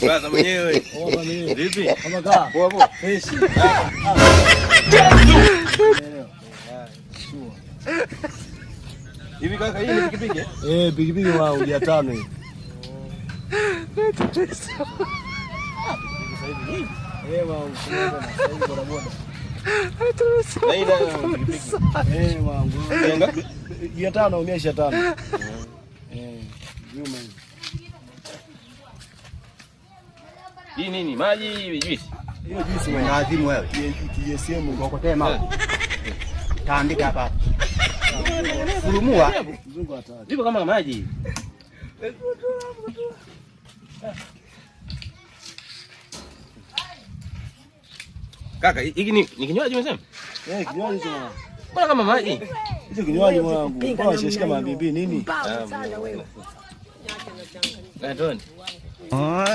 Brother mwenyewe. Vipi? Kama kaa. Poa poa. Fresh. Hivi kaka, hii ni pikipiki? Pikipiki wangu ya 5 hii. Wangu boda boda. Wangu. Ya 5 umeisha 5. Nyuma hii. Hii nini? Maji, juice. Hiyo juice wewe adhimu wewe. TSM ngokotee mama. Taandika hapa. Kulumua. Mzungu hatari. Vipo kama maji. Kaka, hiki ni kinywaji umesema? Kinywaji hicho. Bora kama maji. Hicho kinywaji mwanangu. Kwa shishika mabibi nini? Sana wewe. Natoni. Oh.